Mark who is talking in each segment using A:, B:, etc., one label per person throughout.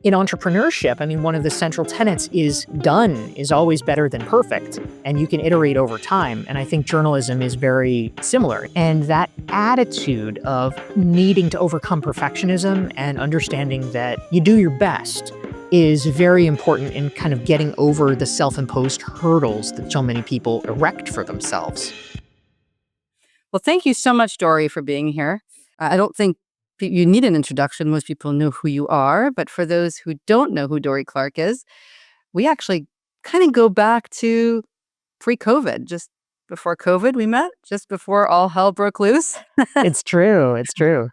A: In entrepreneurship, I mean, one of the central tenets is done is always better than perfect, and you can iterate over time. And I think journalism is very similar. And that attitude of needing to overcome perfectionism and understanding that you do your best is very important in kind of getting over the self-imposed hurdles that so many people erect for themselves.
B: Well, thank you so much, Dorie, for being here. I don't think you need an introduction. Most people know who you are. But for those who don't know who Dorie Clark is, we actually kind of go back to pre-COVID. Just before COVID, we met, just before all hell broke loose.
A: It's true. It's true.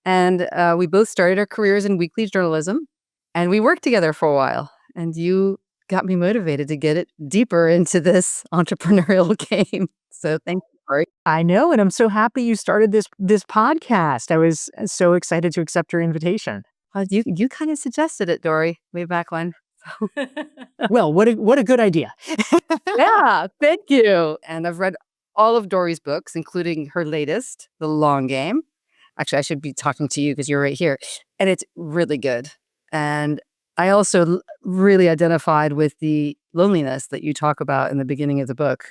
B: And we both started our careers in weekly journalism. And we worked together for a while. And you got me motivated to get it deeper into this entrepreneurial game. So thank you.
A: I know, and I'm so happy you started this podcast. I was so excited to accept your invitation.
B: You kind of suggested it, Dorie, way back when.
A: Well, what a good idea.
B: Yeah, thank you. And I've read all of Dorie's books, including her latest, The Long Game. Actually, I should be talking to you because you're right here. And it's really good. And I also really identified with the loneliness that you talk about in the beginning of the book.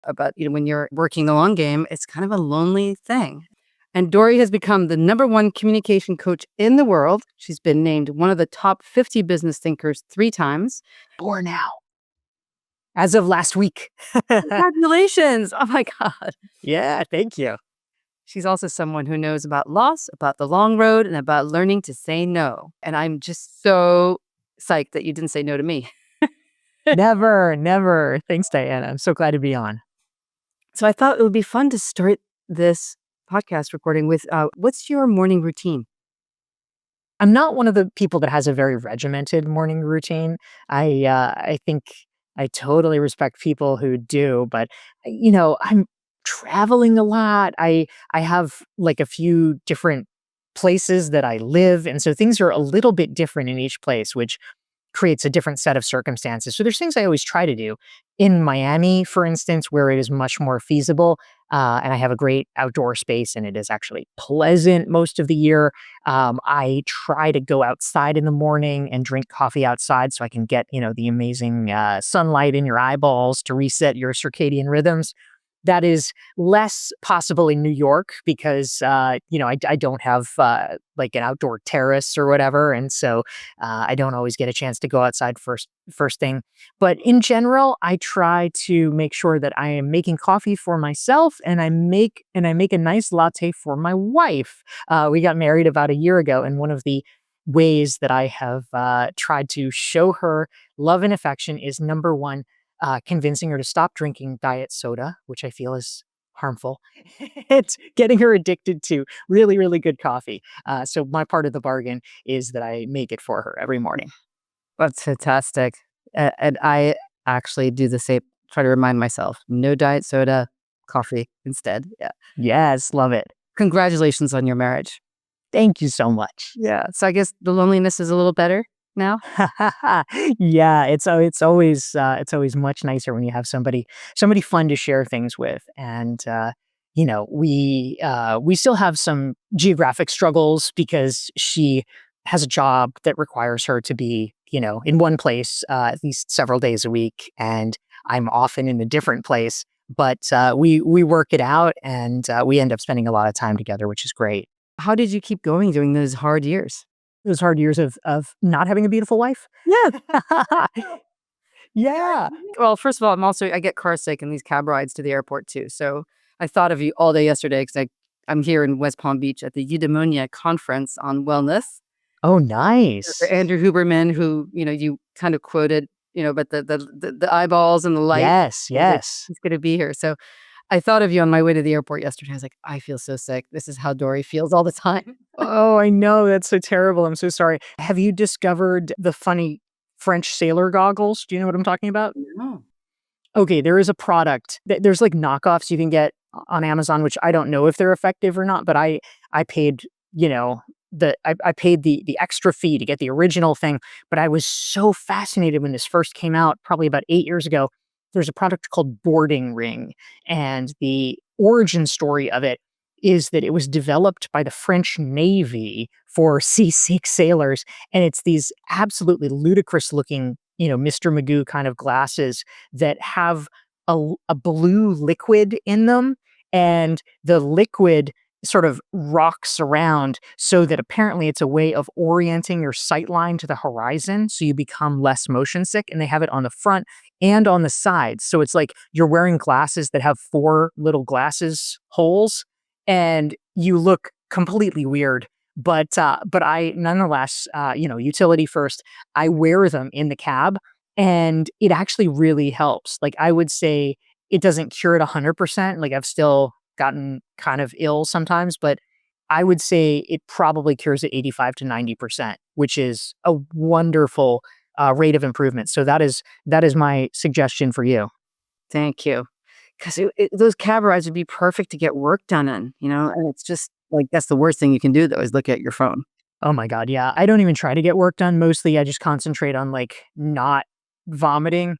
B: About, when you're working the long game, it's kind of a lonely thing. And Dorie has become the #1 communication coach in the world. She's been named one of the top 50 business thinkers 3 times.
A: 4 now. As of last week.
B: Congratulations. Oh my God.
A: Yeah, thank you.
B: She's also someone who knows about loss, about the long road, and about learning to say no. And I'm just so psyched that you didn't say no to me.
A: Never. Thanks, Diana. I'm so glad to be on.
B: So I thought it would be fun to start this podcast recording with, what's your morning routine?
A: I'm not one of the people that has a very regimented morning routine. I think I totally respect people who do, but I'm traveling a lot. I have like a few different places that I live, and so things are a little bit different in each place, which creates a different set of circumstances. So there's things I always try to do. In Miami, for instance, where it is much more feasible, and I have a great outdoor space and it is actually pleasant most of the year. I try to go outside in the morning and drink coffee outside so I can get, the amazing sunlight in your eyeballs to reset your circadian rhythms. That is less possible in New York because, I don't have like an outdoor terrace or whatever. And so I don't always get a chance to go outside first thing. But in general, I try to make sure that I am making coffee for myself and I make a nice latte for my wife. We got married about a year ago, and one of the ways that I have tried to show her love and affection is #1, convincing her to stop drinking diet soda, which I feel is harmful. It's getting her addicted to really, really good coffee. So my part of the bargain is that I make it for her every morning.
B: That's fantastic. And I actually do the same, try to remind myself, no diet soda, coffee instead. Yeah.
A: Yes, love it.
B: Congratulations on your marriage.
A: Thank you so much.
B: Yeah. So I guess the loneliness is a little better now.
A: Yeah, it's always much nicer when you have somebody fun to share things with, and we still have some geographic struggles because she has a job that requires her to be in one place at least several days a week, and I'm often in a different place. But we work it out, and we end up spending a lot of time together, which is great.
B: How did you keep going during those hard years?
A: Those hard years of not having a beautiful wife?
B: Yeah.
A: Yeah.
B: Well, first of all, I get car sick in these cab rides to the airport too. So I thought of you all day yesterday because I'm here in West Palm Beach at the Eudaimonia conference on wellness.
A: Oh, nice.
B: For Andrew Huberman, who, you kind of quoted, but the eyeballs and the light.
A: Yes.
B: He's going to be here. So I thought of you on my way to the airport yesterday. I was like, I feel so sick. This is how Dorie feels all the time.
A: Oh, I know. That's so terrible. I'm so sorry. Have you discovered the funny French sailor goggles? Do you know what I'm talking about?
B: No.
A: Okay, there is a product. There's like knockoffs you can get on Amazon, which I don't know if they're effective or not, but I paid, I paid the extra fee to get the original thing. But I was so fascinated when this first came out, probably about 8 years ago. There's a product called Boarding Ring, and the origin story of it is that it was developed by the French Navy for seasick sailors, and it's these absolutely ludicrous looking, Mr. Magoo kind of glasses that have a blue liquid in them, and the liquid sort of rocks around so that apparently it's a way of orienting your sight line to the horizon so you become less motion sick, and they have it on the front and on the sides. So it's like you're wearing glasses that have 4 little glasses holes, and you look completely weird. But I nonetheless, utility first, I wear them in the cab, and it actually really helps. Like, I would say it doesn't cure it 100%, like, I've still gotten kind of ill sometimes, but I would say it probably cures it 85 to 90%, which is a wonderful, rate of improvement. So that is my suggestion for you.
B: Thank you. 'Cause those cab rides would be perfect to get work done in, and it's just, like, that's the worst thing you can do, though, is look at your phone.
A: Oh my god, yeah. I don't even try to get work done. Mostly I just concentrate on, like, not vomiting,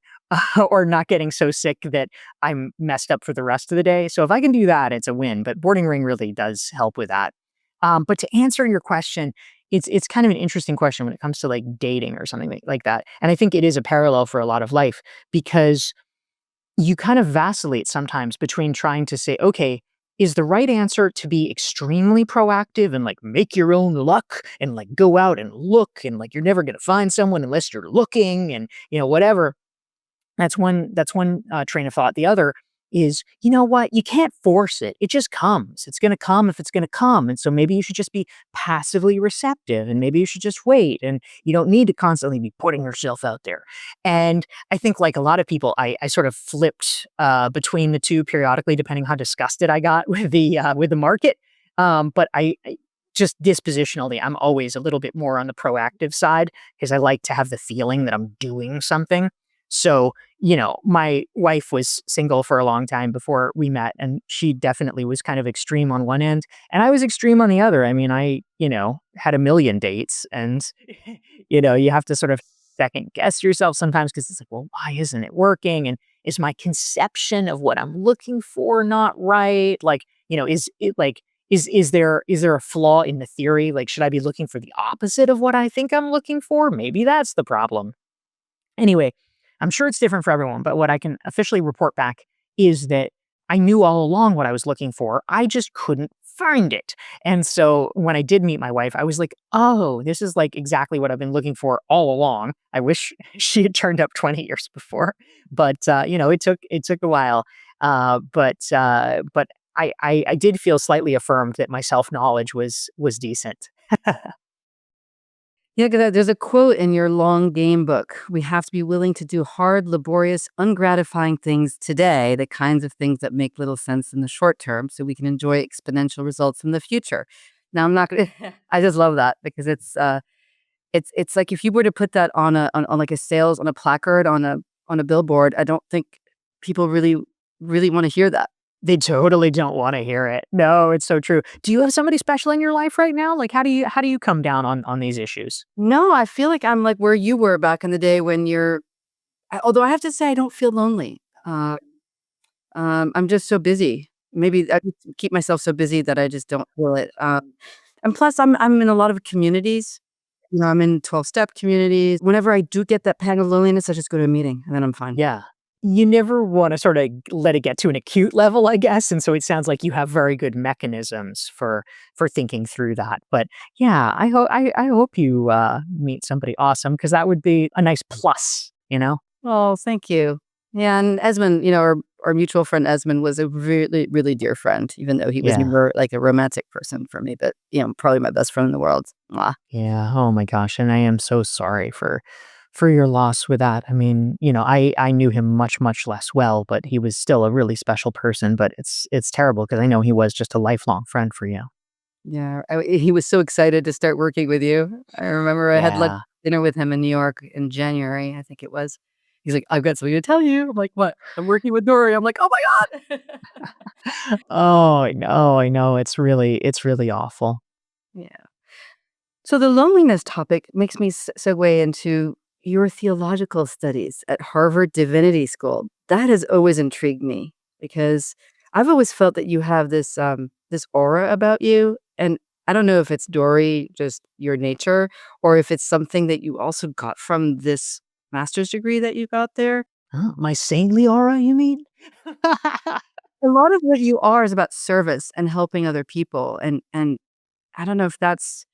A: or not getting so sick that I'm messed up for the rest of the day. So if I can do that, it's a win, but boarding ring really does help with that. But to answer your question, it's kind of an interesting question when it comes to, like, dating or something like that, and I think it is a parallel for a lot of life because you kind of vacillate sometimes between trying to say, okay, is the right answer to be extremely proactive and like make your own luck and like go out and look and like you're never going to find someone unless you're looking and whatever. That's one train of thought. The other is, you know what? You can't force it. It just comes. It's going to come if it's going to come. And so maybe you should just be passively receptive and maybe you should just wait. And you don't need to constantly be putting yourself out there. And I think, like a lot of people, I sort of flipped between the two periodically, depending how disgusted I got with the market. But I just dispositionally, I'm always a little bit more on the proactive side because I like to have the feeling that I'm doing something. So, my wife was single for a long time before we met, and she definitely was kind of extreme on one end, and I was extreme on the other. I mean, I, had a million dates, and, you have to sort of second guess yourself sometimes because it's like, well, why isn't it working? And is my conception of what I'm looking for not right? Like, is it like, is there a flaw in the theory? Like, should I be looking for the opposite of what I think I'm looking for? Maybe that's the problem. Anyway, I'm sure it's different for everyone, but what I can officially report back is that I knew all along what I was looking for. I just couldn't find it. And so when I did meet my wife, I was like, oh, this is like exactly what I've been looking for all along. I wish she had turned up 20 years before, but it took a while. But I did feel slightly affirmed that my self knowledge was decent.
B: Yeah, 'cause there's a quote in your long game book. We have to be willing to do hard, laborious, ungratifying things today, the kinds of things that make little sense in the short term, so we can enjoy exponential results in the future. Now, I'm not gonna I just love that because it's like if you were to put that on like a sales on a placard on a billboard, I don't think people really wanna hear that.
A: They totally don't wanna hear it. No, it's so true. Do you have somebody special in your life right now? Like, how do you come down on these issues?
B: No, I feel like I'm like where you were back in the day when although I have to say I don't feel lonely. I'm just so busy. Maybe I just keep myself so busy that I just don't feel it. And plus, I'm in a lot of communities. I'm in 12-step communities. Whenever I do get that pang of loneliness, I just go to a meeting and then I'm fine.
A: Yeah. You never wanna sorta let it get to an acute level, I guess, and so it sounds like you have very good mechanisms for thinking through that. But, yeah, I hope you, meet somebody awesome because that would be a nice plus, you know?
B: Oh, thank you. Yeah, and Esmond, our mutual friend Esmond was a really, really dear friend, even though he was
A: Yeah.
B: never like a romantic person for me, but probably my best friend in the world. Mwah.
A: Yeah, oh my gosh, and I am so sorry for your loss with that. I mean, I knew him much, much less well, but he was still a really special person, but it's terrible because I know he was just a lifelong friend for you.
B: Yeah, he was so excited to start working with you. I remember I had lunch
A: Yeah.
B: dinner with him in New York in January, I think it was. He's like, "I've got something to tell you." I'm like, "What?" "I'm working with Dory." I'm like, "Oh my god."
A: Oh, I know, it's really awful.
B: Yeah. So the loneliness topic makes me segue into your theological studies at Harvard Divinity School. That has always intrigued me because I've always felt that you have this aura about you, and I don't know if it's Dory, just your nature, or if it's something that you also got from this master's degree that you got there.
A: Huh, my saintly aura, you mean?
B: A lot of what you are is about service and helping other people, and I don't know if that's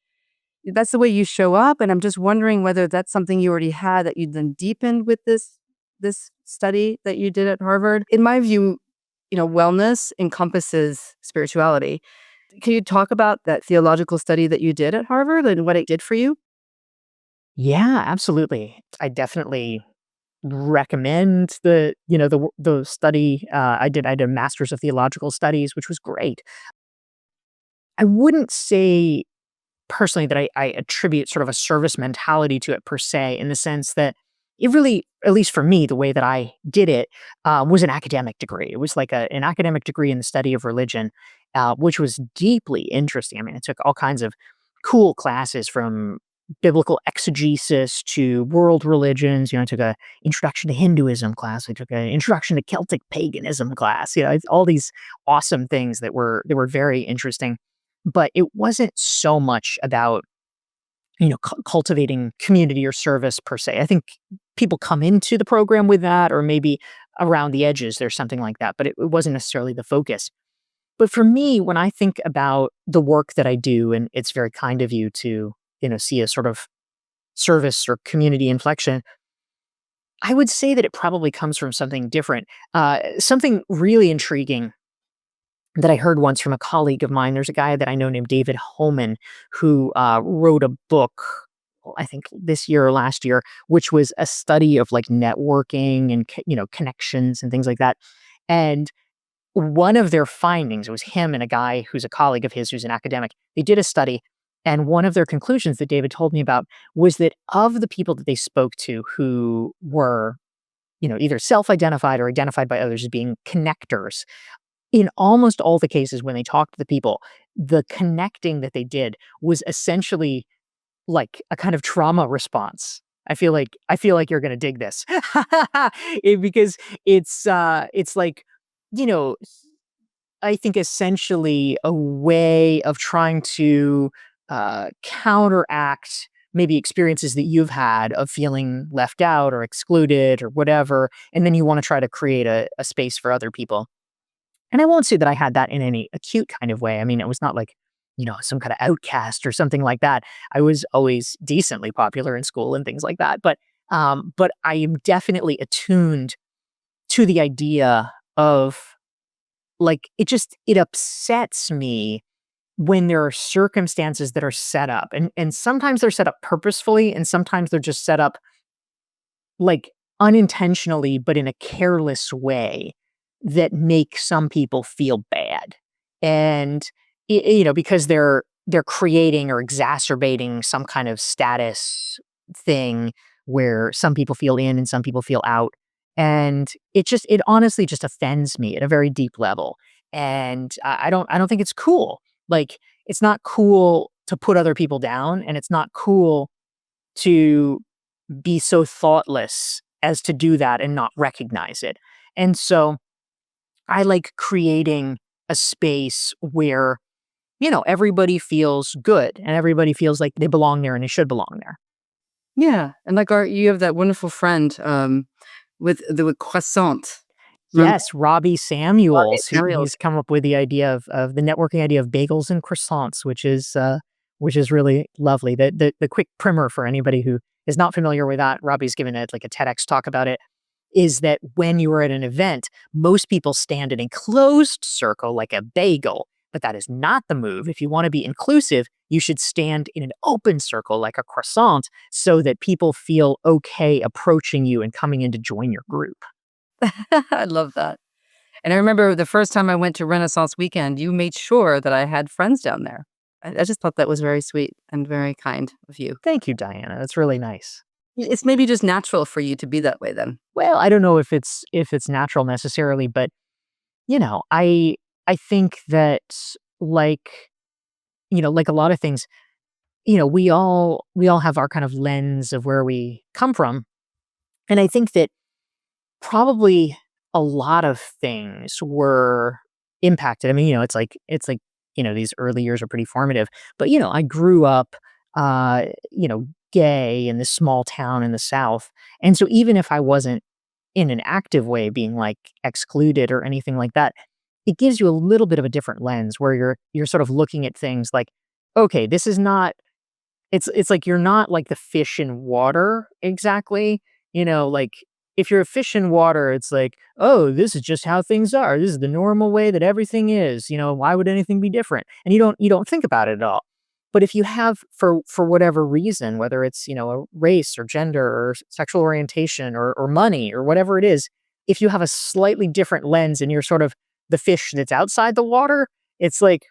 B: the way you show up, and I'm just wondering whether that's something you already had that you then deepened with this study that you did at Harvard. In my view, wellness encompasses spirituality. Can you talk about that theological study that you did at Harvard and what it did for you?
A: Yeah, absolutely. I definitely recommend the study. I did a master's of theological studies, which was great. I wouldn't say personally that I attribute sort of a service mentality to it per se, in the sense that it really, at least for me, the way that I did it was an academic degree. It was like an academic degree in the study of religion, which was deeply interesting. I mean, I took all kinds of cool classes, from biblical exegesis to world religions. I took a introduction to Hinduism class. I took an introduction to Celtic paganism class. All these awesome things that were very interesting, but it wasn't so much about, cultivating community or service per se. I think people come into the program with that, or maybe around the edges, there's something like that, but it wasn't necessarily the focus. But for me, when I think about the work that I do, and it's very kind of you to, see a sort of service or community inflection, I would say that it probably comes from something different. Something really intriguing that I heard once from a colleague of mine. There's a guy that I know named David Homan, who wrote a book, well, I think this year or last year, which was a study of like networking and connections and things like that. And one of their findings, it was him and a guy who's a colleague of his who's an academic. They did a study, and one of their conclusions that David told me about was that of the people that they spoke to who were, either self-identified or identified by others as being connectors, in almost all the cases when they talked to the people, the connecting that they did was essentially like a kind of trauma response. I feel like you're gonna dig this. Because it's like, you know, I think essentially a way of trying to counteract maybe experiences that you've had of feeling left out or excluded or whatever, and then you wanna try to create a space for other people. And I won't say that I had that in any acute kind of way. I mean, it was not like, some kind of outcast or something like that. I was always decently popular in school and things like that. But I am definitely attuned to the idea of, like, it upsets me when there are circumstances that are set up, and sometimes they're set up purposefully, and sometimes they're just set up like unintentionally, but in a careless way, that make some people feel bad. And because they're creating or exacerbating some kind of status thing where some people feel in and some people feel out. And it honestly just offends me at a very deep level. And I don't think it's cool. Like, it's not cool to put other people down, and it's not cool to be so thoughtless as to do that and not recognize it. And so I like creating a space where, everybody feels good and everybody feels like they belong there and they should belong there.
B: Yeah, and like you have that wonderful friend with croissant. Remember
A: Yes, Robbie
B: Robbie
A: Samuels. He's
B: Samuels?
A: come up with the idea of the networking idea of bagels and croissants, which is really lovely. The quick primer for anybody who is not familiar with that, Robbie's given it like a TEDx talk about it, is that when you are at an event, most people stand in a closed circle like a bagel, but that is not the move. If you want to be inclusive, you should stand in an open circle like a croissant, so that people feel okay approaching you and coming in to join your group.
B: I love that. And I remember the first time I went to Renaissance Weekend, you made sure that I had friends down there. I just thought that was very sweet and very kind of you.
A: Thank you, Diana. That's really nice.
B: It's maybe just natural for you to be that way then.
A: Well, I don't know if it's natural necessarily, but I think that, like, like a lot of things, we all have our kind of lens of where we come from. And I think that probably a lot of things were impacted. I mean, these early years are pretty formative, but, I grew up, gay in this small town in the South, and so even if I wasn't in an active way being, like, excluded or anything like that, it gives you a little bit of a different lens where you're sort of looking at things like, "Okay, this is not." It's like you're not like the fish in water exactly, like, if you're a fish in water, it's like, "Oh, this is just how things are. This is the normal way that everything is, why would anything be different?" And you don't think about it at all. But if you have for whatever reason, whether it's, a race or gender or sexual orientation or money or whatever it is, if you have a slightly different lens and you're sort of the fish that's outside the water, it's like,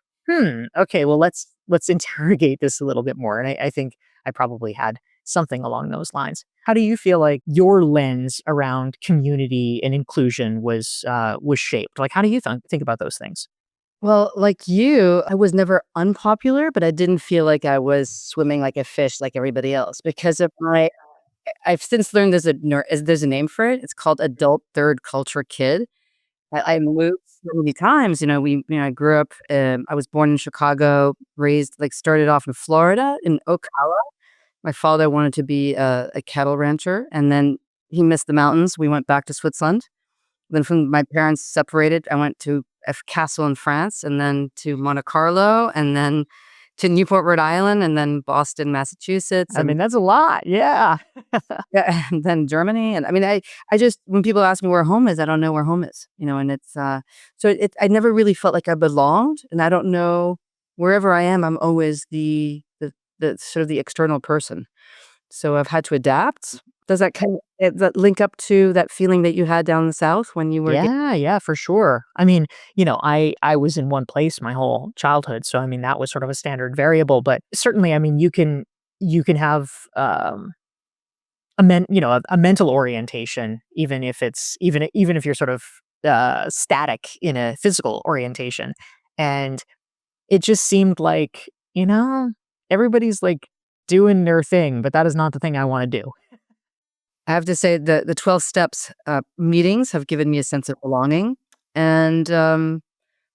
A: okay, well, let's interrogate this a little bit more. And I think I probably had something along those lines. How do you feel like your lens around community and inclusion was shaped? Like, how do you think about those things?
B: Well, like you, I was never unpopular, but I didn't feel like I was swimming like a fish like everybody else because of my I've since learned there's a name for it. It's called adult third culture kid. I moved so many times, I grew up, I was born in Chicago, started off in Florida, in Ocala. My father wanted to be a cattle rancher, and then he missed the mountains. We went back to Switzerland. Then from my parents separated, I went to a castle in France, and then to Monte Carlo, and then to Newport, Rhode Island, and then Boston, Massachusetts,
A: I
B: and
A: mean, that's a lot. Yeah.
B: yeah, and then Germany. And I mean, I just when people ask me where home is, I don't know where home is, and it's I never really felt like I belonged, and I don't know wherever I am, I'm always the sort of the external person. So I've had to adapt. Does that link up to that feeling that you had down in the South when you were
A: Yeah, yeah, for sure. I mean, I was in one place my whole childhood, so I mean that was sort of a standard variable, but certainly I mean you can have a mental orientation even if you're sort of static in a physical orientation. And it just seemed like, everybody's like doing their thing, but that is not the thing I want to do.
B: I have to say the 12 steps meetings have given me a sense of belonging. And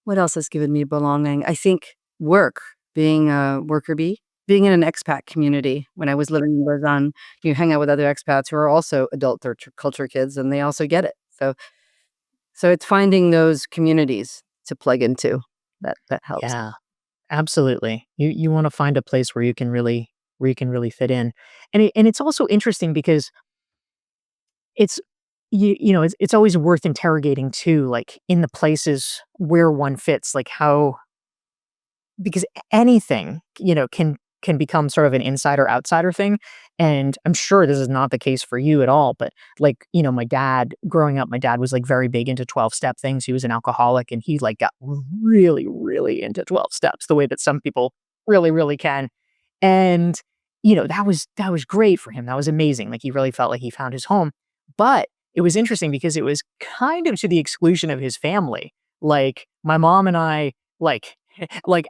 B: what else has given me belonging? I think work, being a worker bee, being in an expat community. When I was living in Lausanne, you hang out with other expats who are also adult culture kids, and they also get it. So it's finding those communities to plug into that helps.
A: Yeah, absolutely. You want to find a place where you can really fit in. And it's also interesting because it's it's always worth interrogating too, like in the places where one fits, like how because anything, can become sort of an insider outsider thing. And I'm sure this is not the case for you at all, but like, my dad growing up, my dad was like very big into 12 step things. He was an alcoholic and he like got really, really into 12 steps the way that some people really, really can. And, that was great for him. That was amazing. Like he really felt like he found his home. But it was interesting because it was kind of to the exclusion of his family. Like my mom and I, like,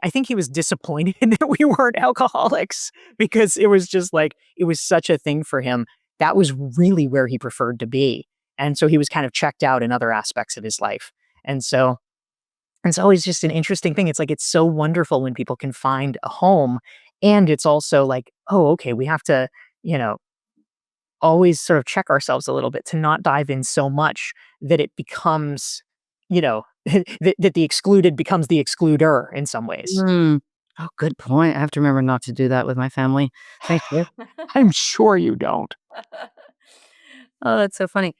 A: I think he was disappointed that we weren't alcoholics because it was just like it was such a thing for him. That was really where he preferred to be. And so he was kind of checked out in other aspects of his life. And so it's always just an interesting thing. It's like it's so wonderful when people can find a home. And it's also like, oh, okay, we have to, you know, always sort of check ourselves a little bit to not dive in so much that it becomes, that the excluded becomes the excluder in some ways.
B: Mm. Oh, good point. I have to remember not to do that with my family. Thank you.
A: I'm sure you don't.
B: Oh, that's so funny.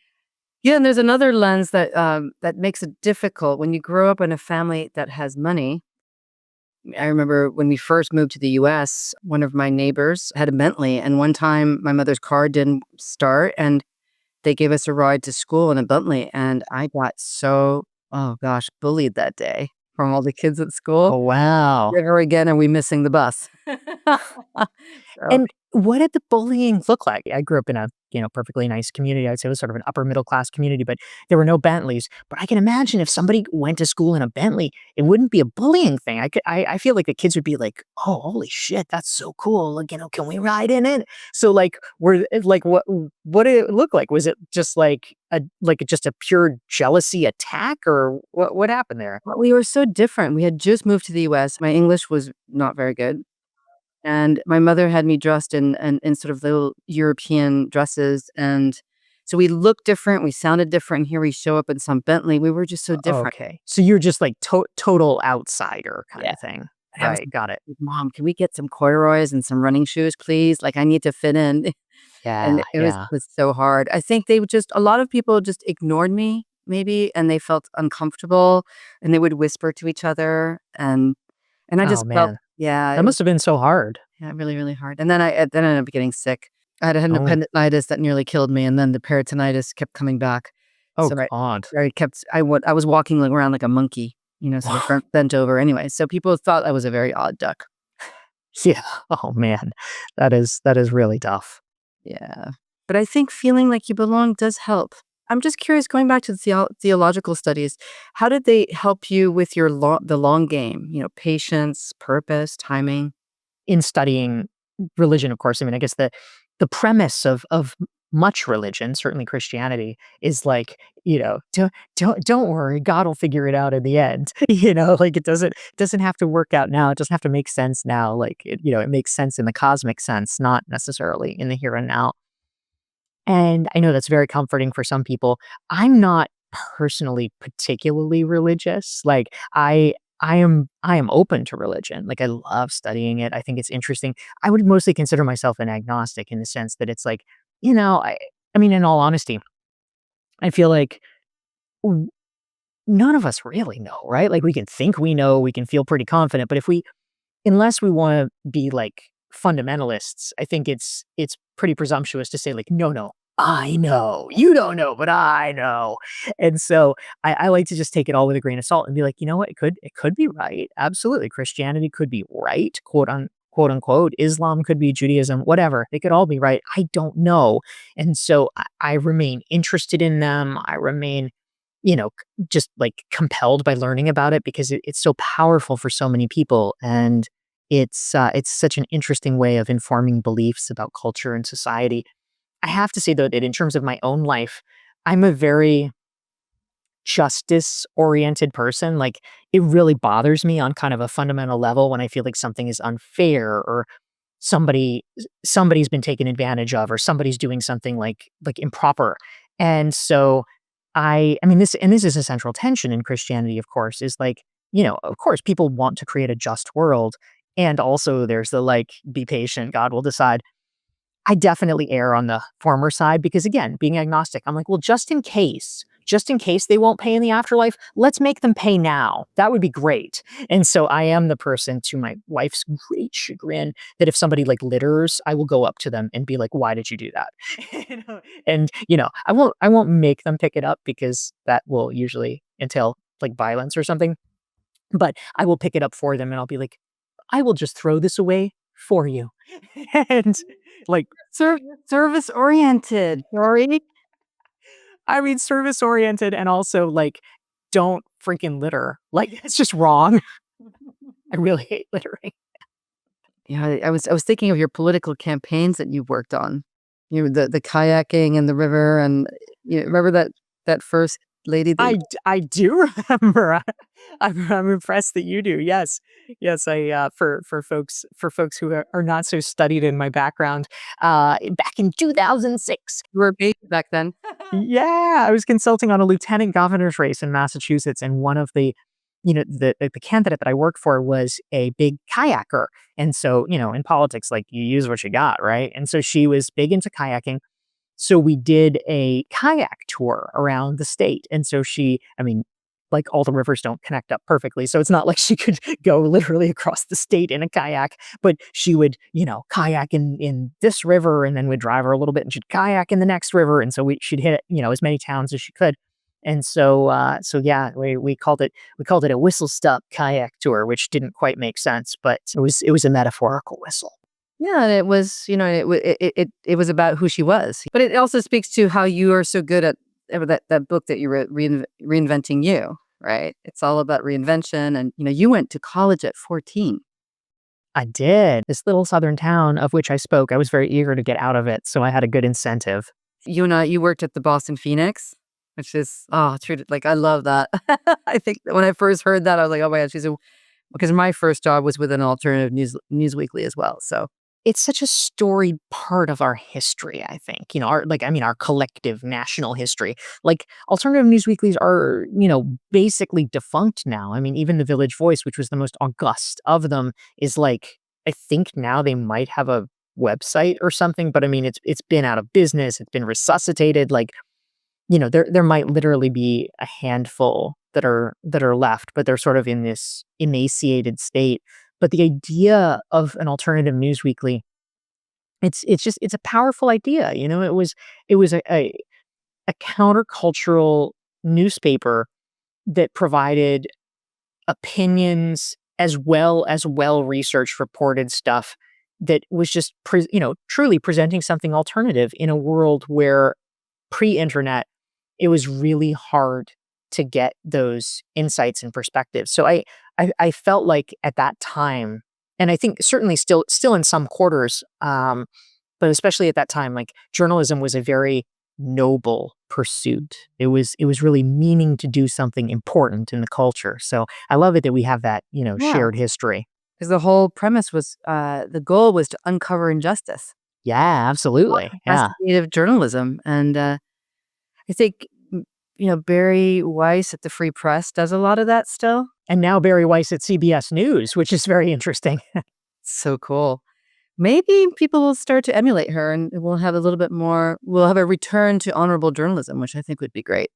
B: Yeah, and there's another lens that makes it difficult when you grow up in a family that has money. I remember when we first moved to the US, one of my neighbors had a Bentley, and one time my mother's car didn't start, and they gave us a ride to school in a Bentley, and I got so, oh gosh, bullied that day from all the kids at school.
A: Oh, wow.
B: Never again are we missing the bus. So
A: And what did the bullying look like? I grew up in a, perfectly nice community. I'd say it was sort of an upper middle class community, but there were no Bentleys. But I can imagine if somebody went to school in a Bentley, it wouldn't be a bullying thing. I feel like the kids would be like, "Oh, holy shit, that's so cool! Like, can we ride in it?" So, like, what did it look like? Was it just just a pure jealousy attack, or what happened there?
B: but we were so different. We had just moved to the US. My English was not very good. And my mother had me dressed in sort of little European dresses, and so we looked different, we sounded different, and here we show up in some Bentley, we were just so different.
A: Okay, so you're just like total outsider kind
B: Yeah.
A: of thing,
B: And I was
A: right? Got it.
B: like, "Mom, can we get some corduroys and some running shoes, please? Like, I need to fit in." And
A: Yeah,
B: it was
A: yeah.
B: was so hard. I think they would just a lot of people just ignored me maybe, and they felt uncomfortable, and they would whisper to each other, and I
A: Oh,
B: just felt
A: man.
B: yeah,
A: That
B: it was
A: must have been so hard.
B: yeah, really, really hard. And then then I ended up getting sick. I had
A: Oh.
B: appendicitis that nearly killed me, and then the peritonitis kept coming back.
A: Oh,
B: So
A: God.
B: I was walking like around like a monkey, sort of bent over anyway. So people thought I was a very odd duck.
A: Yeah. Oh, man. That is really tough.
B: Yeah. But I think feeling like you belong does help. I'm just curious, going back to the theological studies, how did they help you with the long game? Patience, purpose, timing.
A: In studying religion, of course, I mean, I guess the premise of much religion, certainly Christianity, is like, don't worry, God will figure it out in the end. Like it doesn't have to work out now. It doesn't have to make sense now. Like it makes sense in the cosmic sense, not necessarily in the here and now. And I know that's very comforting for some people. I'm not personally particularly religious. Like I am open to religion. Like I love studying it. I think it's interesting. I would mostly consider myself an agnostic in the sense that it's like, I mean, in all honesty, I feel like w- none of us really know, right? Like we can think we know, we can feel pretty confident, but if we unless we wanna be, like, fundamentalists, I think it's pretty presumptuous to say, like, "No, no, I know. You don't know, but I know." And so, I like to just take it all with a grain of salt and be like, "You know what? It could be right. Absolutely. Christianity could be right, quote, unquote. Islam could be Judaism, whatever. They could all be right. I don't know." And so, I remain interested in them. I remain just like compelled by learning about it because it's so powerful for so many people, and it's such an interesting way of informing beliefs about culture and society. I have to say though that in terms of my own life, I'm a very justice oriented person. Like it really bothers me on kind of a fundamental level when I feel like something is unfair or somebody's been taken advantage of or somebody's doing something like improper. And so I mean this is a central tension in Christianity, of course, is like, of course people want to create a just world. And also there's the like, be patient, God will decide. I definitely err on the former side because again, being agnostic, I'm like, well, just in case they won't pay in the afterlife, let's make them pay now. That would be great. And so I am the person, to my wife's great chagrin, that if somebody like litters, I will go up to them and be like, why did you do that? And I won't make them pick it up because that will usually entail like violence or something. But I will pick it up for them and I'll be like, I will just throw this away for you. And like
B: Serv Service oriented, Dory.
A: I mean, service oriented and also like, don't freaking litter. Like, it's just wrong. I really hate littering.
B: Yeah, I was thinking of your political campaigns that you worked on. The kayaking in the river, and you remember that first lady that
A: I do remember. I'm impressed that you do. Yes, yes. For folks who are not so studied in my background, back in 2006.
B: you were a baby back then.
A: Yeah, I was consulting on a lieutenant governor's race in Massachusetts, and one of the candidate that I worked for was a big kayaker, and so in politics, like you use what you got, right? And so she was big into kayaking. So we did a kayak tour around the state, and so I mean, like all the rivers don't connect up perfectly, so it's not like she could go literally across the state in a kayak, but she would, kayak in this river, and then we'd drive her a little bit, and she'd kayak in the next river, and so she'd hit, as many towns as she could. And so yeah, we called it a whistle stop kayak tour, which didn't quite make sense, but it was a metaphorical whistle.
B: Yeah, and it was, it was about who she was. But it also speaks to how you are so good at that book that you wrote, Reinventing You, right? It's all about reinvention, and you went to college at 14.
A: I did. This little southern town of which I spoke, I was very eager to get out of it, so I had a good incentive.
B: You worked at the Boston Phoenix, which is, true. Like, I love that. I think that when I first heard that, I was like, oh my god, because my first job was with an alternative news weekly as well. So
A: It's such a storied part of our history, I think. Our collective national history. Like, alternative news weeklies are, basically defunct now. I mean, even the Village Voice, which was the most august of them, is like, I think now they might have a website or something, but I mean, it's been out of business, it's been resuscitated. Like, there might literally be a handful that are left, but they're sort of in this emaciated state. But the idea of an alternative news weekly, it's a powerful idea. It was a countercultural newspaper that provided opinions as well as well-researched reported stuff that was just truly presenting something alternative in a world where pre-internet, it was really hard to get those insights and perspectives. So I felt like at that time, and I think certainly still in some quarters, but especially at that time, like, journalism was a very noble pursuit. It was really meaning to do something important in the culture. So I love it that we have that,
B: yeah,
A: shared history.
B: because the whole premise was, the goal was to uncover injustice,
A: Yeah, absolutely. Yeah.
B: investigative journalism, and I think Barry Weiss at the Free Press does a lot of that still.
A: And now Barry Weiss at CBS News, which is very interesting.
B: So cool. Maybe people will start to emulate her, and we'll have a little bit more. We'll have a return to honorable journalism, which I think would be great.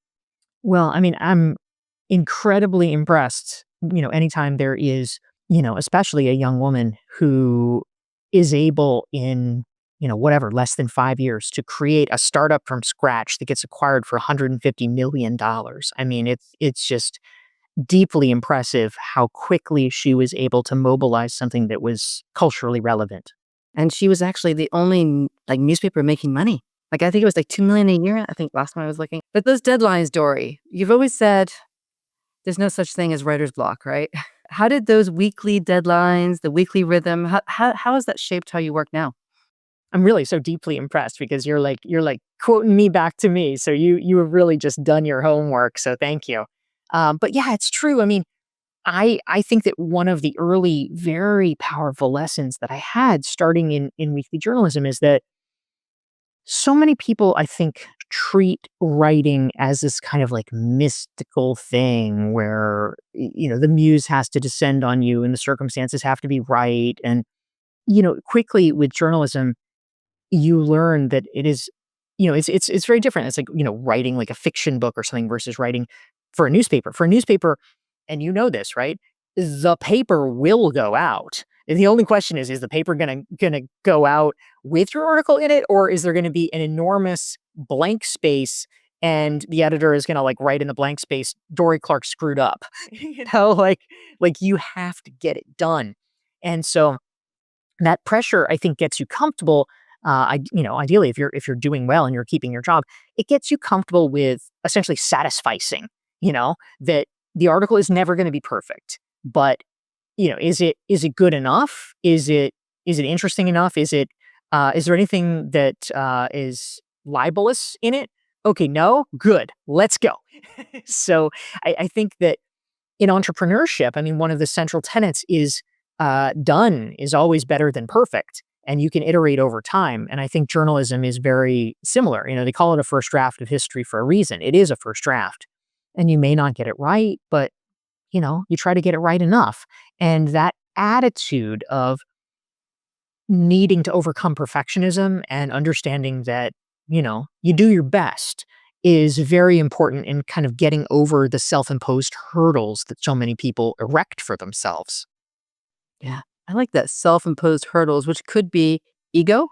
A: Well, I mean, I'm incredibly impressed, anytime there is, especially a young woman who is able in, whatever, less than 5 years to create a startup from scratch that gets acquired for $150 million. I mean, it's just deeply impressive how quickly she was able to mobilize something that was culturally relevant.
B: And she was actually the only like newspaper making money. Like, I think it was like 2 million a year. I think last time I was looking. But those deadlines, Dory, you've always said there's no such thing as writer's block, right? How did those weekly deadlines, the weekly rhythm, how has that shaped how you work now?
A: I'm really so deeply impressed because you're like quoting me back to me. So you have really just done your homework. So thank you. But yeah, it's true. I mean, I think that one of the early, very powerful lessons that I had starting in weekly journalism is that so many people, I think, treat writing as this kind of like mystical thing where the muse has to descend on you and the circumstances have to be right. And quickly with journalism, you learn that it is, it's very different. It's like, writing like a fiction book or something versus writing for a newspaper. For a newspaper, and you know this, right? The paper will go out. And the only question is the paper gonna go out with your article in it, or is there gonna be an enormous blank space and the editor is gonna like write in the blank space, Dorie Clark screwed up. Like you have to get it done. And so that pressure, I think, gets you comfortable. Ideally, if you're doing well and you're keeping your job, it gets you comfortable with essentially satisficing. That the article is never going to be perfect, but is it good enough? Is it interesting enough? Is there anything that is libelous in it? Okay, no, good, let's go. So I think that in entrepreneurship, I mean, one of the central tenets is done is always better than perfect. And you can iterate over time. And I think journalism is very similar. They call it a first draft of history for a reason. It is a first draft. And you may not get it right, but you try to get it right enough. And that attitude of needing to overcome perfectionism and understanding that, you do your best is very important in kind of getting over the self-imposed hurdles that so many people erect for themselves.
B: Yeah. I like that, self-imposed hurdles, which could be ego.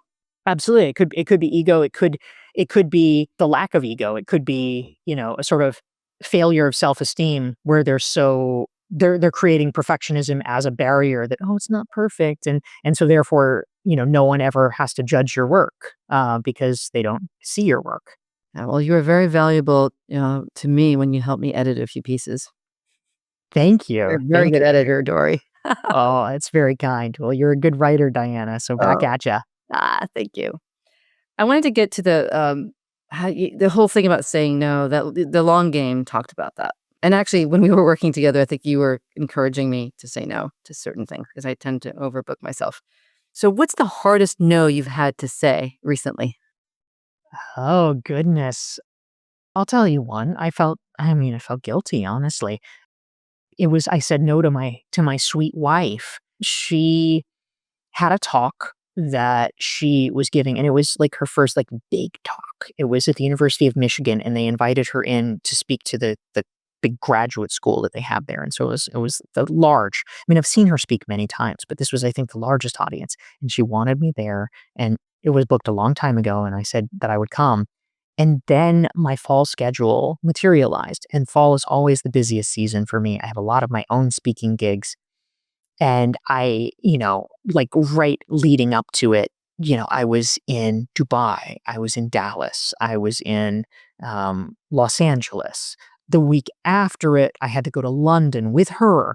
A: Absolutely. It could be ego. It could be the lack of ego. It could be, a sort of failure of self-esteem where they're creating perfectionism as a barrier that, "Oh, it's not perfect," and so therefore, no one ever has to judge your work, because they don't see your work.
B: Yeah, well, you were very valuable, to me when you helped me edit a few pieces.
A: Thank
B: You're
A: you,
B: a very
A: thank
B: good
A: you.
B: editor, Dory.
A: Oh, it's very kind. Well, you're a good writer, Diana, so back
B: Oh,
A: at ya.
B: thank you. I wanted to get to the whole thing about saying no, that the long game talked about that. And actually, when we were working together, I think you were encouraging me to say no to certain things because I tend to overbook myself. So, what's the hardest no you've had to say recently?
A: Oh, goodness. I'll tell you one. I felt guilty, honestly. I said no to my sweet wife. She had a talk that she was giving, and it was, like, her first, like, big talk. It was at the University of Michigan, and they invited her in to speak to the big graduate school that they have there, and so it was the large I mean, I've seen her speak many times, but this was, I think, the largest audience, and she wanted me there, and it was booked a long time ago, and I said that I would come, and then my fall schedule materialized, and fall is always the busiest season for me. I have a lot of my own speaking gigs, and like, right leading up to it, I was in Dubai, I was in Dallas, I was in, Los Angeles. The week after it, I had to go to London with her,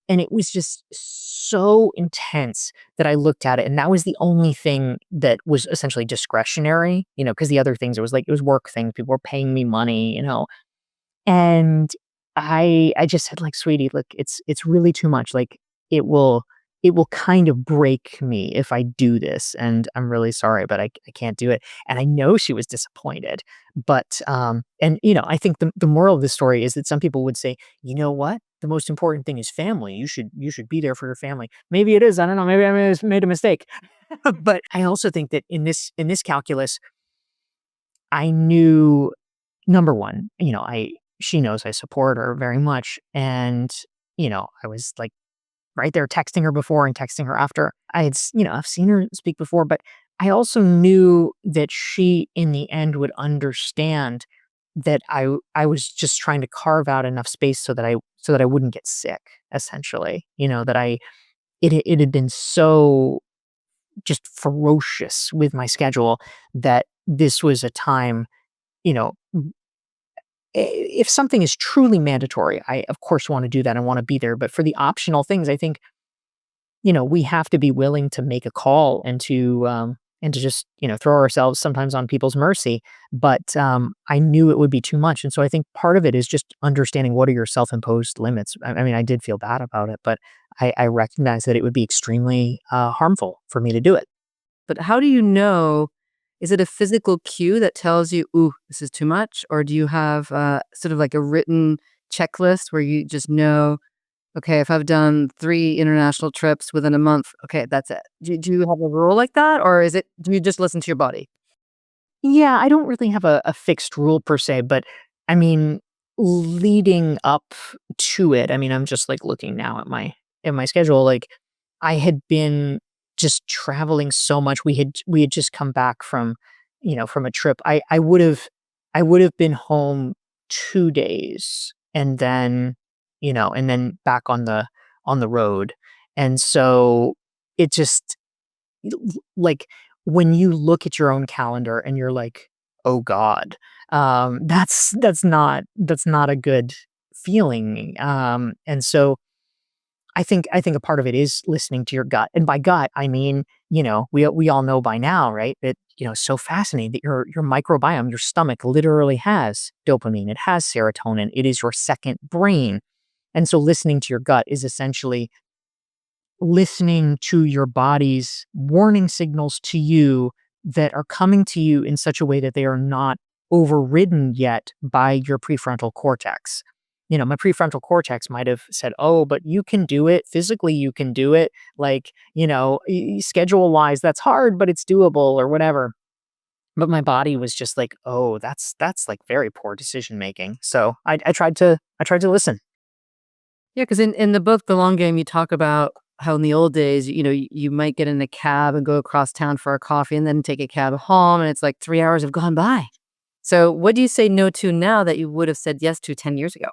A: and it was just so intense that I looked at it, and that was the only thing that was essentially discretionary, because the other things, it was work things, people were paying me money, and I just said, like, "Sweetie, look, it's really too much, like, it will it will kind of break me if I do this, and I'm really sorry, but I can't do it." And I know she was disappointed, but, I think the moral of the story is that some people would say, "You know what? The most important thing is family. You should be there for your family." Maybe it is, I don't know, maybe I made a mistake. But I also think that in this calculus, I knew number 1, I she knows I support her very much, and, I was, like, right there texting her before and texting her after. I've seen her speak before, but I also knew that she, in the end, would understand that I was just trying to carve out enough space so that I wouldn't get sick, essentially, that it had been so just ferocious with my schedule that this was a time, you know if something is truly mandatory, I, of course, wanna do that. I wanna be there, but for the optional things, I think, we have to be willing to make a call and to just, throw ourselves sometimes on people's mercy, but, I knew it would be too much, and so I think part of it is just understanding what are your self-imposed limits. I mean, I did feel bad about it, but I recognized that it would be extremely, harmful for me to do it.
B: But how do you know? Is it a physical cue that tells you, "Ooh, this is too much," or do you have sort of like a written checklist where you just know, "Okay, if I've done 3 international trips within a month, okay, that's it." Do you have a rule like that, or do you just listen to your body?
A: Yeah, I don't really have a fixed rule per se, but I mean, leading up to it, I mean, I'm just, like, looking now at my schedule, like, I had been just traveling so much. We had just come back from a trip. I would've been home 2 days and then back on the road. And so it just like, when you look at your own calendar and you're like, "Oh god," that's not a good feeling, and so I think a part of it is listening to your gut, and by gut, I mean, we all know by now, right, that, it's so fascinating that your microbiome, your stomach literally has dopamine, it has serotonin, it is your second brain, and so listening to your gut is essentially listening to your body's warning signals to you that are coming to you in such a way that they are not overridden yet by your prefrontal cortex. My prefrontal cortex might have said, "Oh, but you can do it. Physically, you can do it. Like, schedule wise, that's hard, but it's doable," or whatever. But my body was just like, "Oh, that's like very poor decision making." So I tried to listen.
B: Yeah, because in the book, The Long Game, you talk about how in the old days, you might get in a cab and go across town for a coffee and then take a cab home, and it's like 3 hours have gone by. So what do you say no to now that you would have said yes to 10 years ago?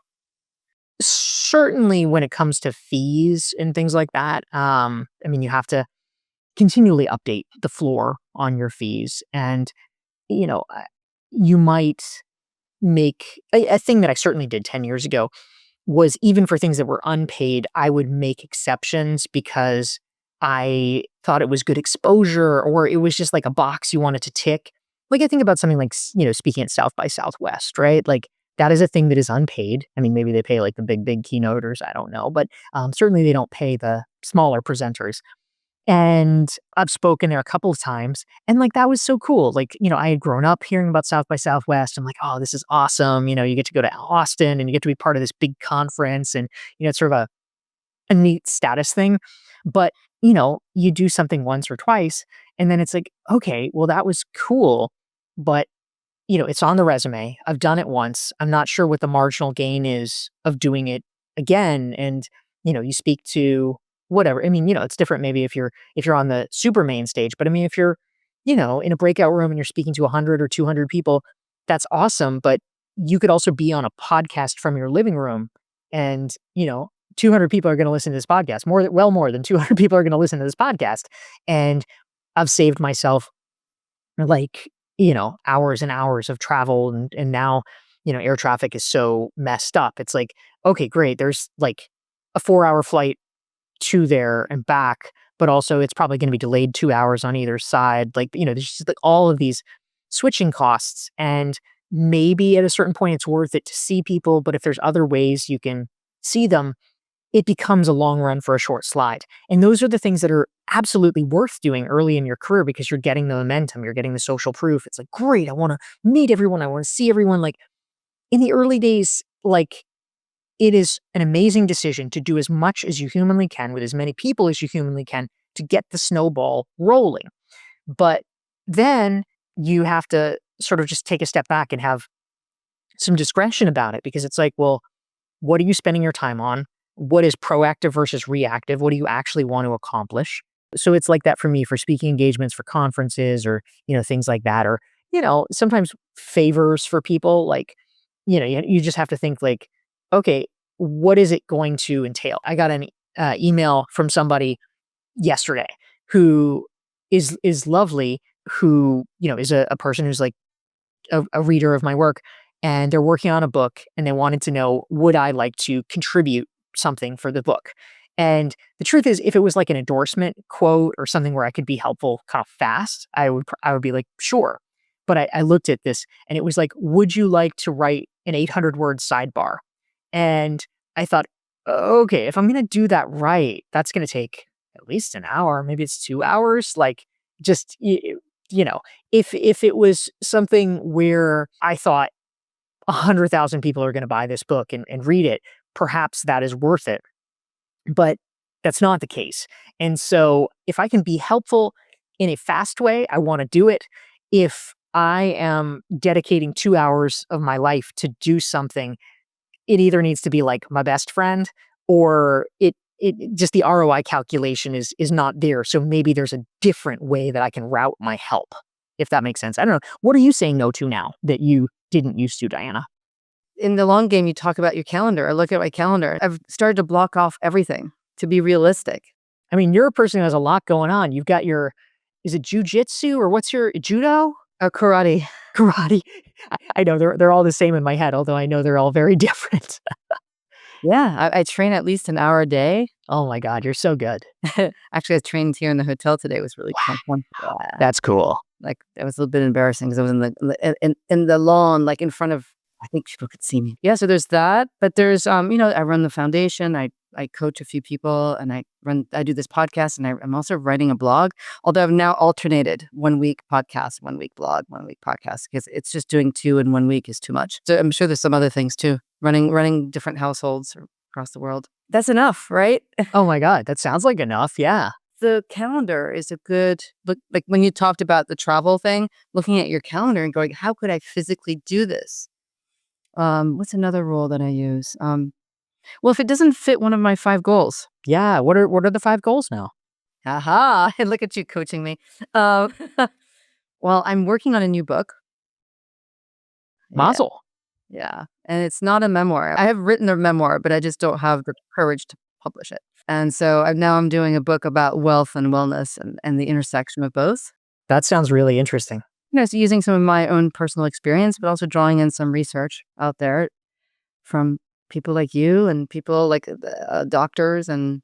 A: Certainly when it comes to fees and things like that, I mean, you have to continually update the floor on your fees and, you know, you might make a thing that I certainly did 10 years ago was even for things that were unpaid, I would make exceptions because I thought it was good exposure or it was just like a box you wanted to tick. Like I think about something like, speaking at South by Southwest, right? Like that is a thing that is unpaid. I mean, maybe they pay like the big keynoters. I don't know, but certainly they don't pay the smaller presenters. And I've spoken there a couple of times, and, like, that was so cool. Like, I had grown up hearing about South by Southwest. I'm like, "Oh, this is awesome." You get to go to Austin, and you get to be part of this big conference, and, it's sort of a neat status thing. But, you do something once or twice, and then it's like, "Okay, well, that was cool, but it's on the resume. I've done it once. I'm not sure what the marginal gain is of doing it again." And, you speak to whatever. I mean, it's different maybe if you're on the super main stage, but I mean, if you're, in a breakout room and you're speaking to 100 or 200 people, that's awesome, but you could also be on a podcast from your living room and, 200 people are going to listen to this podcast. More than 200 people are going to listen to this podcast. And I've saved myself like, hours and hours of travel and now, air traffic is so messed up. It's like, okay, great. There's like a 4-hour flight to there and back, but also it's probably going to be delayed 2 hours on either side. Like, there's just like all of these switching costs. And maybe at a certain point it's worth it to see people, but if there's other ways you can see them, it becomes a long run for a short slide. And those are the things that are absolutely worth doing early in your career because you're getting the momentum, you're getting the social proof. It's like, great, I want to meet everyone, I want to see everyone. Like in the early days, like it is an amazing decision to do as much as you humanly can with as many people as you humanly can to get the snowball rolling. But then you have to sort of just take a step back and have some discretion about it because it's like, well, what are you spending your time on? What is proactive versus reactive? What do you actually want to accomplish? So it's like that for me for speaking engagements for conferences or, things like that. Or, sometimes favors for people like, you just have to think like, okay, what is it going to entail? I got an email from somebody yesterday who is lovely, who, is a person who's like a reader of my work, and they're working on a book, and they wanted to know, would I like to contribute something for the book? And the truth is, if it was like an endorsement quote or something where I could be helpful kind of fast, I would be like, sure. But I looked at this and it was like, would you like to write an 800-word sidebar? And I thought, okay, if I'm going to do that right, that's going to take at least an hour. Maybe it's 2 hours. Like, just you know, if it was something where I thought 100,000 people are gonna buy this book and read it, perhaps that is worth it, but that's not the case, and so if I can be helpful in a fast way, I wanna do it. If I am dedicating 2 hours of my life to do something, it either needs to be like my best friend or it just the ROI calculation is not there. So maybe there's a different way that I can route my help, if that makes sense. I don't know. What are you saying no to now that you didn't used to, Diana?
B: In the long game, you talk about your calendar. I look at my calendar. I've started to block off everything to be realistic.
A: I mean, you're a person who has a lot going on. You've got your is it jujitsu or what's your judo?
B: Karate.
A: Karate. I know they're all the same in my head, although I know they're all very different.
B: Yeah, I train at least an hour a day.
A: Oh my God, you're so good.
B: Actually, I trained here in the hotel today. It was really fun. Yeah.
A: That's cool.
B: Like, it was a little bit embarrassing because I was in the lawn, like, in front of I think people could see me. Yeah, so there's that, but there's, I run the foundation, I coach a few people, and I do this podcast, and I'm also writing a blog, although I've now alternated 1 week podcast, 1 week blog, 1 week podcast, because it's just doing 2 in 1 week is too much. So I'm sure there's some other things too, running different households across the world. That's enough, right?
A: Oh my God, that sounds like enough. Yeah.
B: The calendar is a good look. Like when you talked about the travel thing, looking at your calendar and going, how could I physically do this? What's another rule that I use? Well, if it doesn't fit one of my 5 goals.
A: Yeah. What are the 5 goals now?
B: Aha, and look at you coaching me. Uh, well, I'm working on a new book. Yeah.
A: Mazel.
B: Yeah. And it's not a memoir. I have written a memoir, but I just don't have the courage to publish it. And so now I'm doing a book about wealth and wellness and the intersection of both.
A: That sounds really interesting.
B: So using some of my own personal experience, but also drawing in some research out there from people like you and people like doctors and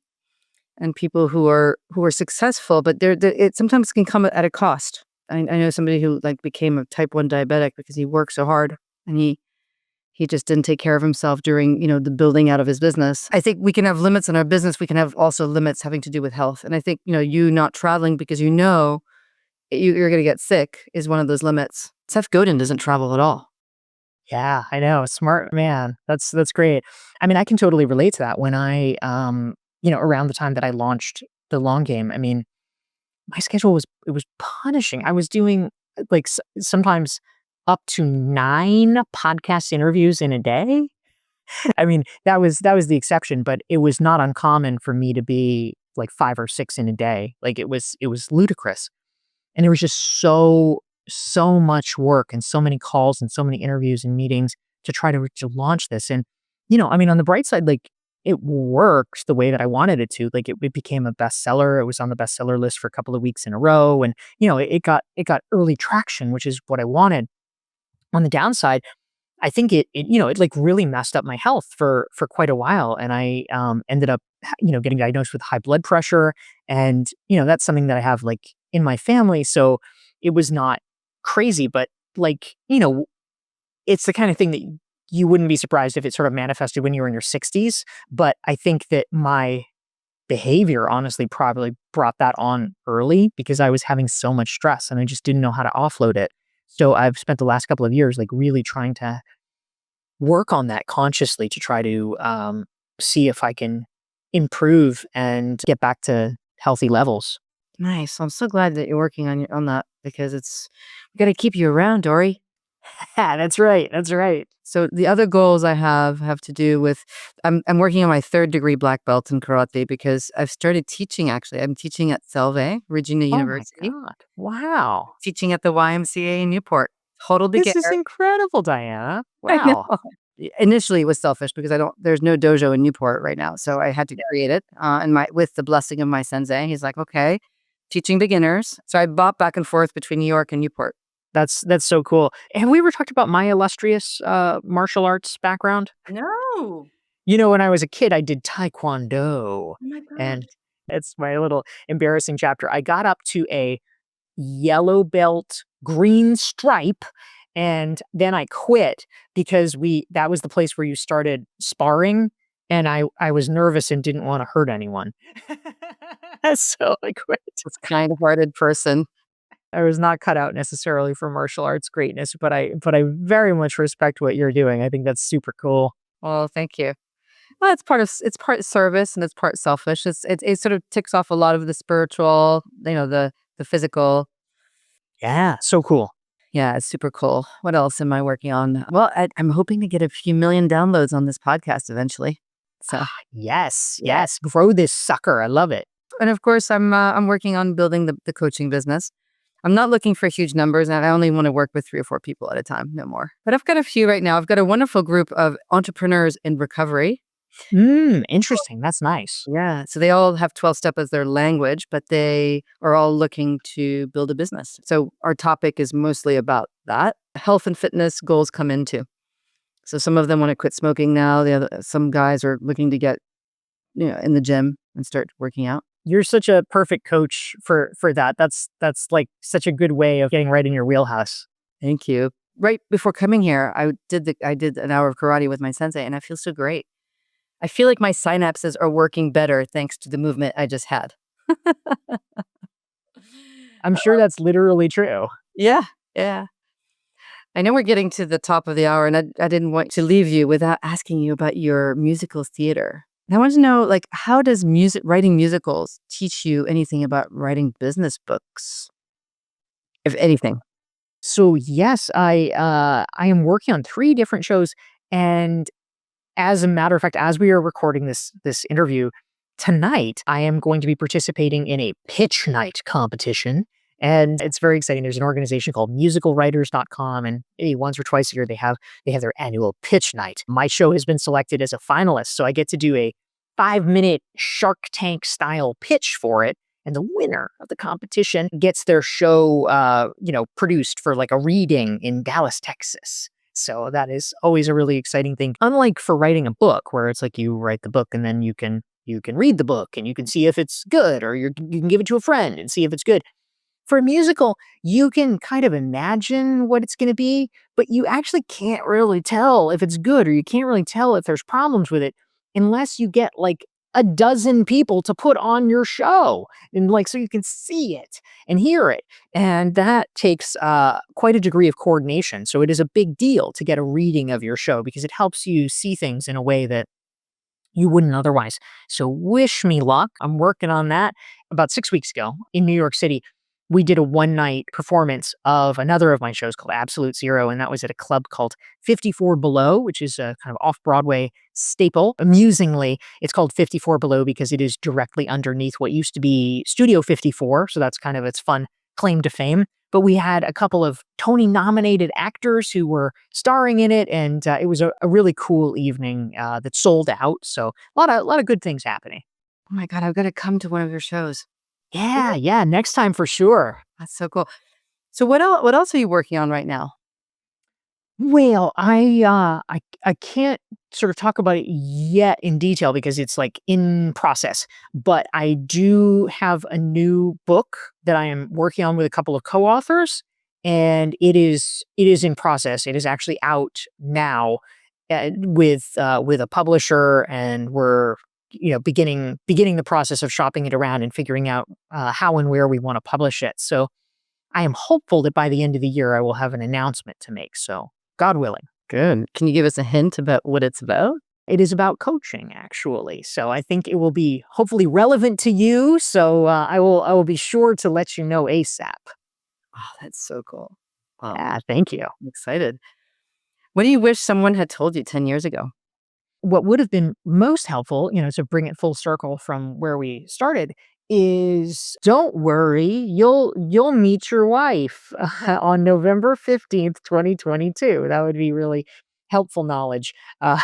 B: people who are successful, but it sometimes can come at a cost. I know somebody who like became a type 1 diabetic because he worked so hard and he just didn't take care of himself during, the building out of his business. I think we can have limits in our business. We can have also limits having to do with health. And I think, you not traveling because you're going to get sick is one of those limits. Seth Godin doesn't travel at all.
A: Yeah, I know. Smart man. That's great. I mean, I can totally relate to that when around the time that I launched the long game, I mean, my schedule was punishing. I was doing like sometimes up to 9 podcast interviews in a day. I mean, that was the exception, but it was not uncommon for me to be like 5 or 6 in a day. Like it was ludicrous. And there was just so much work and so many calls and so many interviews and meetings to try to launch this. And, I mean, on the bright side, like it worked the way that I wanted it to. Like it became a bestseller. It was on the bestseller list for a couple of weeks in a row. And, it got early traction, which is what I wanted. On the downside, I think it like really messed up my health for quite a while. And I ended up, getting diagnosed with high blood pressure. And, that's something that I have like in my family. So it was not crazy, but like, it's the kind of thing that you wouldn't be surprised if it sort of manifested when you were in your 60s. But I think that my behavior honestly probably brought that on early because I was having so much stress and I just didn't know how to offload it. So I've spent the last couple of years like really trying to work on that consciously to try to see if I can improve and get back to healthy levels.
B: Nice. I'm so glad that you're working on that because we got to keep you around, Dory.
A: Yeah, that's right. That's right.
B: So the other goals I have to do with I'm working on my 3rd-degree black belt in karate because I've started teaching actually. I'm teaching at Selve, Regina
A: Oh my
B: University,
A: God. Wow.
B: teaching at the YMCA in Newport. Total
A: This is
B: beginner.
A: incredible, Diana.
B: I know.
A: Wow.
B: Initially, it was selfish because there's no dojo in Newport right now, so I had to create it. And with the blessing of my sensei, he's like, "Okay, teaching beginners." So I bop back and forth between New York and Newport.
A: That's so cool. Have we ever talked about my illustrious martial arts background?
B: No.
A: When I was a kid, I did taekwondo,
B: Oh my god.
A: and it's my little embarrassing chapter. I got up to a yellow belt, green stripe, and then I quit because that was the place where you started sparring, and I was nervous and didn't wanna hurt anyone. So I quit.
B: This kind-hearted person.
A: I was not cut out necessarily for martial arts greatness, but I very much respect what you're doing. I think that's super cool.
B: Well, thank you. Well, it's part service and it's part selfish. It sort of ticks off a lot of the spiritual, the physical.
A: Yeah, so cool.
B: Yeah, it's super cool. What else am I working on? Well, I'm hoping to get a few million downloads on this podcast eventually. So
A: Yes,
B: yeah,
A: yes, grow this sucker. I love it.
B: and of course I'm working on building the coaching business. I'm not looking for huge numbers, and I only want to work with 3 or 4 people at a time, no more. But I've got a few right now. I've got a wonderful group of entrepreneurs in recovery.
A: Interesting. That's nice.
B: Yeah. So they all have 12 step as their language, but they are all looking to build a business. So our topic is mostly about that. Health and fitness goals come into. So some of them want to quit smoking now. Some guys are looking to get, in the gym and start working out.
A: You're such a perfect coach for that. That's like such a good way of getting right in your wheelhouse.
B: Thank you. Right before coming here, I did an hour of karate with my sensei and I feel so great. I feel like my synapses are working better thanks to the movement I just had.
A: I'm sure that's literally true.
B: Yeah. Yeah. I know we're getting to the top of the hour, and I didn't want to leave you without asking you about your musical theater. And I want to know, like, how does writing musicals teach you anything about writing business books, if anything?
A: So yes, I am working on 3 different shows, and as a matter of fact, as we are recording this interview tonight, I am going to be participating in a pitch night competition, And it's very exciting. There's an organization called musicalwriters.com, and once or twice a year they have their annual pitch night. My show has been selected as a finalist, so I get to do a 5-minute Shark Tank style pitch for it. And the winner of the competition gets their show, produced for like a reading in Dallas, Texas. So that is always a really exciting thing. Unlike for writing a book, where it's like you write the book and then you can read the book and you can see if it's good, or you can give it to a friend and see if it's good. For a musical, you can kind of imagine what it's gonna be, but you actually can't really tell if it's good, or you can't really tell if there's problems with it unless you get, like, a dozen people to put on your show, and, like, so you can see it and hear it, and that takes, quite a degree of coordination, so it is a big deal to get a reading of your show because it helps you see things in a way that you wouldn't otherwise. So wish me luck. I'm working on that. About 6 weeks ago in New York City, we did a one-night performance of another of my shows called Absolute Zero, and that was at a club called 54 Below, which is a kind of off-Broadway staple. Amusingly, it's called 54 Below because it is directly underneath what used to be Studio 54, so that's kind of its fun claim to fame. But we had a couple of Tony-nominated actors who were starring in it, and it was a really cool evening that sold out. So a lot of good things happening.
B: Oh my god, I've gotta come to one of your shows.
A: Yeah, yeah. Next time for sure.
B: That's so cool. So what else are you working on right now?
A: Well, I can't sort of talk about it yet in detail because it's, like, in process, but I do have a new book that I am working on with a couple of co-authors, and it is in process. It is actually out now, with a publisher, and we're, beginning the process of shopping it around and figuring out, how and where we wanna publish it. So I am hopeful that by the end of the year, I will have an announcement to make, so God willing.
B: Good. Can you give us a hint about what it's about?
A: It is about coaching, actually, so I think it will be hopefully relevant to you, so, I will be sure to let you know ASAP.
B: Oh, that's so cool. Wow,
A: Yeah, thank you.
B: I'm excited. What do you wish someone had told you 10 years ago?
A: What would have been most helpful, to bring it full circle from where we started, is don't worry, you'll meet your wife on November 15th, 2022. That would be really helpful knowledge,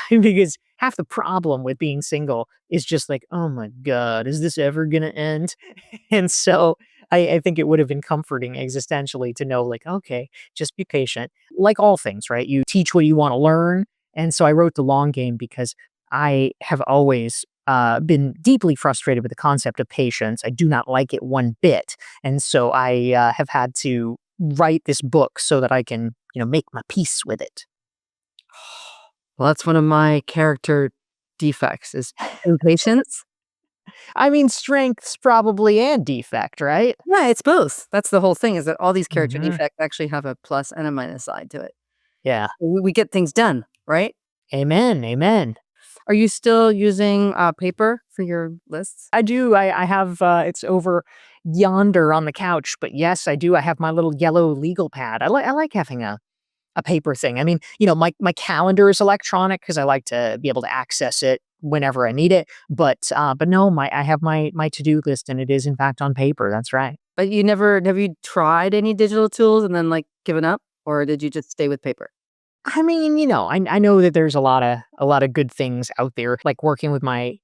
A: because half the problem with being single is just like, "Oh my god, is this ever gonna end?" And so I think it would have been comforting existentially to know, like, "Okay, just be patient." Like all things, right? You teach what you wanna learn, and so I wrote The Long Game because I have always been deeply frustrated with the concept of patience. I do not like it one bit. And so I have had to write this book so that I can, make my peace with it.
B: Well, that's one of my character defects is impatience.
A: I mean, strengths probably and defect, right?
B: Yeah, it's both. That's the whole thing is that all these character
A: Hmm.
B: defects actually have a plus and a minus side to it.
A: Yeah.
B: We get things done, right?
A: Amen. Amen.
B: Are you still using, paper for your lists?
A: I do. I have, it's over yonder on the couch, but yes, I do. I have my little yellow legal pad. I like having a paper thing. I mean, my calendar is electronic because I like to be able to access it whenever I need it. But no, I have my to-do list and it is in fact on paper. That's right.
B: But you never have you tried any digital tools and then, like, given up? Or did you just stay with paper?
A: I mean, I know that there's a lot of good things out there, like working with my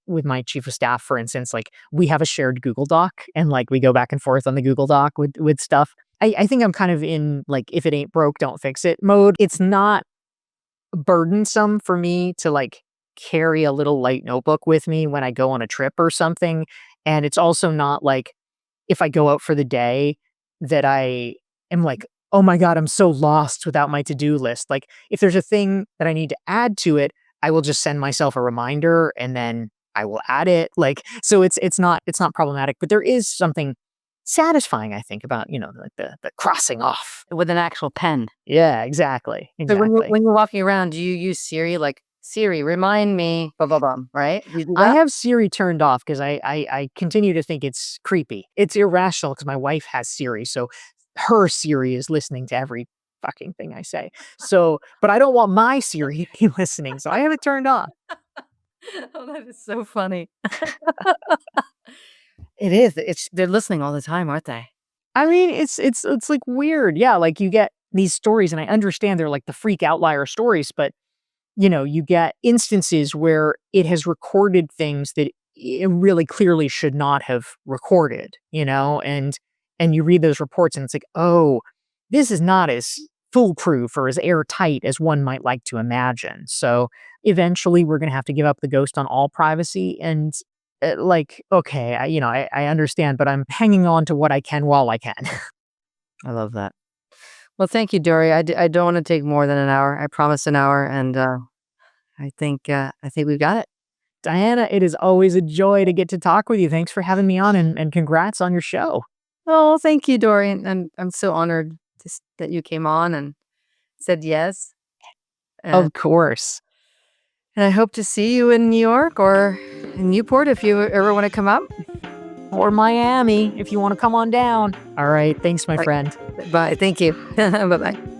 A: chief of staff, for instance, like we have a shared Google Doc and like we go back and forth on the Google Doc with stuff. I think I'm kind of in like if it ain't broke, don't fix it mode. It's not burdensome for me to like carry a little light notebook with me when I go on a trip or something. And it's also not like if I go out for the day that I am like, oh my God, I'm so lost without my to-do list. Like if there's a thing that I need to add to it, I will just send myself a reminder and then I will add it. Like so it's not problematic, but there is something satisfying, I think, about, like the crossing off.
B: With an actual pen.
A: Yeah, exactly.
B: So when you
A: Exactly.
B: when you're walking around, do you use Siri, like, "Siri, remind me, blah, blah, blah," right? Do you do
A: I
B: that?
A: have Siri turned off because I continue to think it's creepy. It's irrational because my wife has Siri, so her Siri is listening to every fucking thing I say. So, but I don't want my Siri to be listening, so I have it turned off.
B: Oh, that is so funny. It is. They're listening all the time, aren't they?
A: I mean, it's like weird. Yeah, like you get these stories and I understand they're like the freak outlier stories, but you get instances where it has recorded things that it really clearly should not have recorded, and you read those reports and it's like, "Oh, this is not as foolproof or as airtight as one might like to imagine." So, eventually we're going to have to give up the ghost on all privacy and like, okay, I understand, but I'm hanging on to what I can while I can.
B: I love that. Well, thank you, Dory. I don't want to take more than an hour. I promised an hour, and I think we've got it.
A: Diana, it is always a joy to get to talk with you. Thanks for having me on and congrats on your show.
B: Oh, thank you, Dory. And I'm so honored that you came on and said yes. And
A: Of course.
B: and I hope to see you in New York or in Newport if you ever want to come up.
A: Or Miami if you want to come on down. All right. Thanks, my
B: All
A: friend.
B: right. Bye. Thank you. Bye bye.